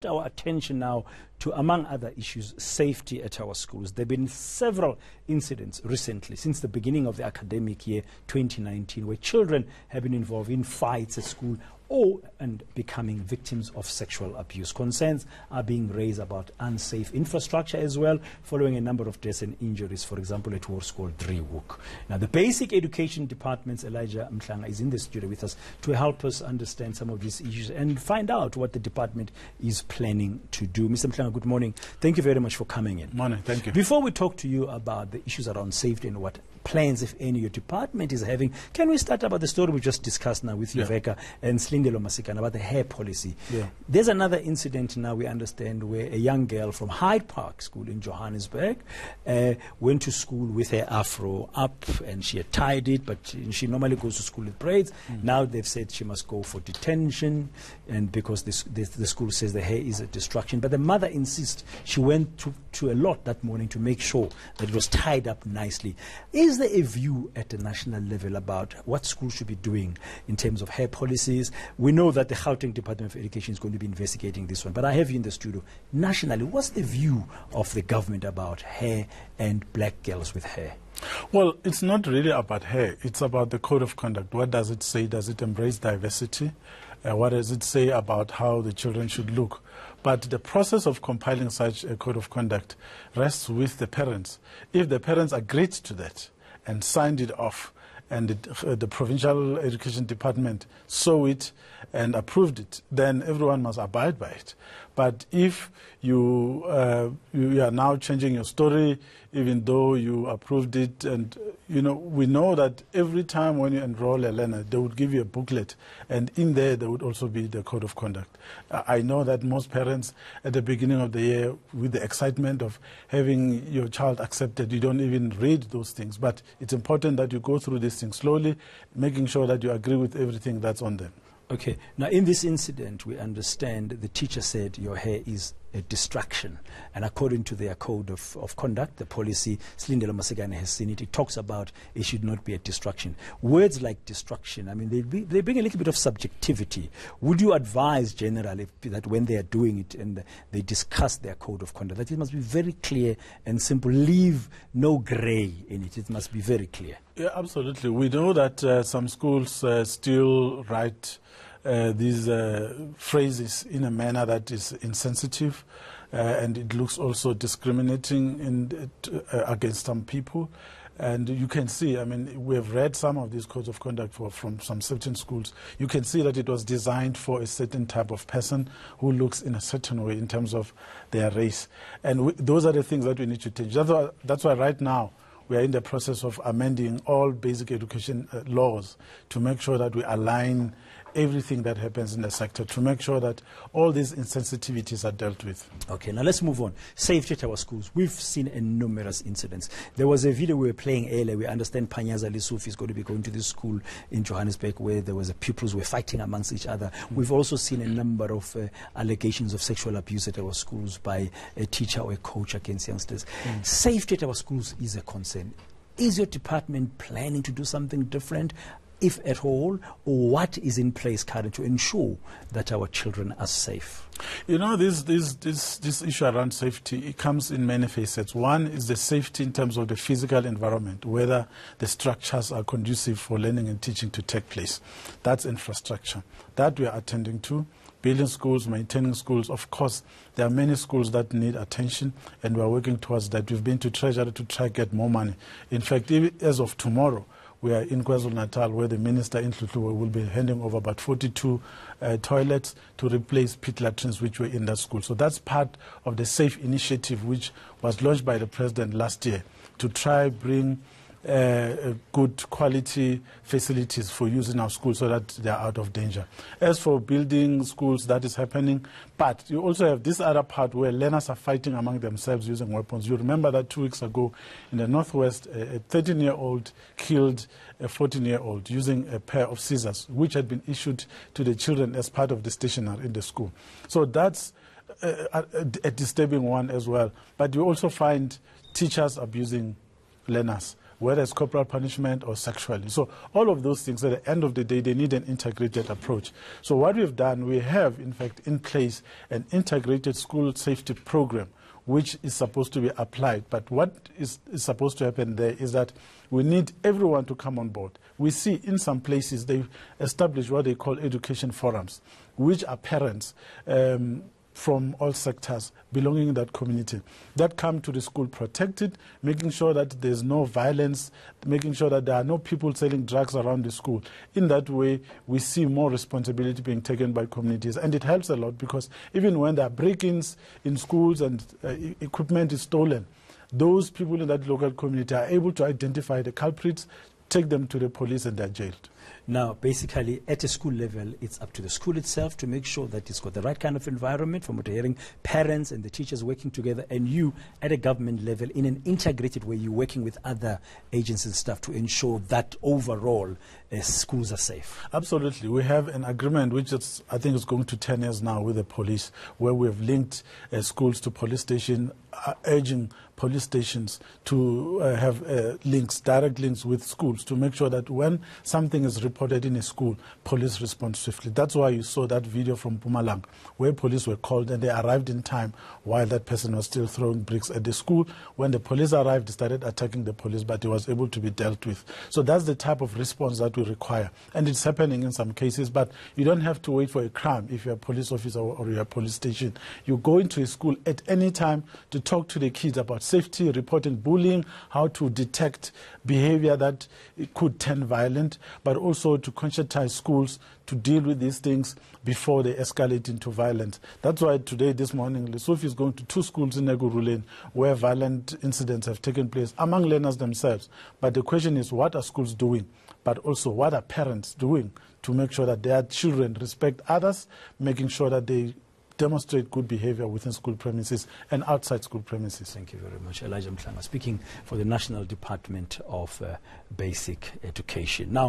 Our attention now to, among other issues, safety at our schools. There have been several incidents recently, since the beginning of the academic year 2019, where children have been involved in fights at school and becoming victims of sexual abuse. Concerns are being raised about unsafe infrastructure as well, following a number of deaths and injuries, for example, at Hoërskool Driehoek. Now, the Basic Education Department's Elijah Mhlanga is in the studio with us to help us understand some of these issues and find out what the department is planning to do. Mr. Mhlanga, good morning. Thank you very much for coming in. Morning, thank you. Before we talk to you about the issues around safety and what plans, if any, your department is having, can we start about the story we just discussed now with Yuveka and Slindelo Masikana about the hair policy? There's another incident now, we understand, where a young girl from Hyde Park School in Johannesburg went to school with her afro up, and she had tied it, but she normally goes to school with braids. Now they've said she must go for detention, and because the school says the hair is a distraction. But the mother insists she went to a lot that morning to make sure that it was tied up nicely. Is there a view at the national level about what schools should be doing in terms of hair policies? We know that the Gauteng Department of Education is going to be investigating this one, but I have you in the studio. Nationally, what's the view of the government about hair and black girls with hair? Well, it's not really about hair. It's about the code of conduct. What does it say? Does it embrace diversity? What does it say about how the children should look? But the process of compiling such a code of conduct rests with the parents. If the parents agreed to that and signed it off, and the Provincial Education Department saw it and approved it, then everyone must abide by it. But if you are now changing your story, even though you approved it, and we know that every time when you enroll a learner, they would give you a booklet, and in there would also be the code of conduct. I know that most parents at the beginning of the year, with the excitement of having your child accepted, you don't even read those things. But it's important that you go through these things slowly, making sure that you agree with everything that's on them. Okay. Now, in this incident, we understand the teacher said your hair is a distraction. And according to their code of conduct, the policy, Slindelo Masikana has seen it, it talks about it should not be a distraction. Words like distraction, I mean, they bring a little bit of subjectivity. Would you advise generally that when they are doing it and they discuss their code of conduct, that it must be very clear and simple, leave no gray in it? It must be very clear. Yeah, absolutely. We know that some schools still write these phrases in a manner that is insensitive, and it looks also discriminating against some people. And you can see, I mean, we have read some of these codes of conduct from some certain schools. You can see that it was designed for a certain type of person who looks in a certain way in terms of their race. And those are the things that we need to change. That's why right now we are in the process of amending all basic education laws to make sure that we align everything that happens in the sector, to make sure that all these insensitivities are dealt with. Okay, now let's move on. Safety at our schools. We've seen numerous incidents. There was a video we were playing earlier. We understand Panyaza Lisuf is going to be going to this school in Johannesburg where there was pupils were fighting amongst each other. We've also seen a number of allegations of sexual abuse at our schools by a teacher or a coach against youngsters. Safety at our schools is a concern. Is your department planning to do something different, if at all, or what is in place currently to ensure that our children are safe? You know, this issue around safety, it comes in many facets. One is the safety in terms of the physical environment, whether the structures are conducive for learning and teaching to take place. That's infrastructure. That we are attending to. Building schools, maintaining schools. Of course, there are many schools that need attention, and we are working towards that. We've been to Treasury to try to get more money. In fact, even as of tomorrow, we are in KwaZulu-Natal, where the minister in Hlutluwe will be handing over about 42 toilets to replace pit latrines which were in that school. So that's part of the SAFE initiative, which was launched by the president last year to try bring good quality facilities for use in our schools so that they are out of danger. As for building schools, that is happening. But you also have this other part where learners are fighting among themselves using weapons. You remember that 2 weeks ago in the Northwest, a 13-year-old killed a 14-year-old using a pair of scissors, which had been issued to the children as part of the stationery in the school. So that's a disturbing one as well. But you also find teachers abusing learners. whether it's corporal punishment or sexually. So all of those things, at the end of the day, they need an integrated approach. So what we've done, we have, in fact, in place an integrated school safety program which is supposed to be applied. But what is supposed to happen there is that we need everyone to come on board. We see in some places they've established what they call education forums, which are parents from all sectors belonging in that community that come to the school protected, making sure that there's no violence, making sure that there are no people selling drugs around the school. In that way, we see more responsibility being taken by communities. And it helps a lot because even when there are break-ins in schools and equipment is stolen, those people in that local community are able to identify the culprits, take them to the police, and they're jailed. Now, basically, at a school level, it's up to the school itself to make sure that it's got the right kind of environment, from what you're hearing, parents and the teachers working together, and you, at a government level, in an integrated way, you're working with other agencies and stuff to ensure that overall schools are safe. Absolutely. We have an agreement which is, I think is going to 10 years now with the police, where we have linked schools to police station, urging police stations to have links, direct links with schools to make sure that when something is reported in a school, police respond swiftly. That's why you saw that video from Mhlanga, where police were called and they arrived in time while that person was still throwing bricks at the school. When the police arrived, they started attacking the police, but he was able to be dealt with. So that's the type of response that we require. And it's happening in some cases, but you don't have to wait for a crime if you're a police officer or you're a police station. You go into a school at any time to talk to the kids about safety, reporting bullying, how to detect behavior that could turn violent, but also to conscientize schools to deal with these things before they escalate into violence. That's why today, this morning, Lesotho is going to 2 schools in Neguruleni where violent incidents have taken place among learners themselves. But the question is, what are schools doing? But also, what are parents doing to make sure that their children respect others, making sure that they demonstrate good behavior within school premises and outside school premises. Thank you very much. Elijah Mhlanga speaking for the National Department of Basic Education. Now,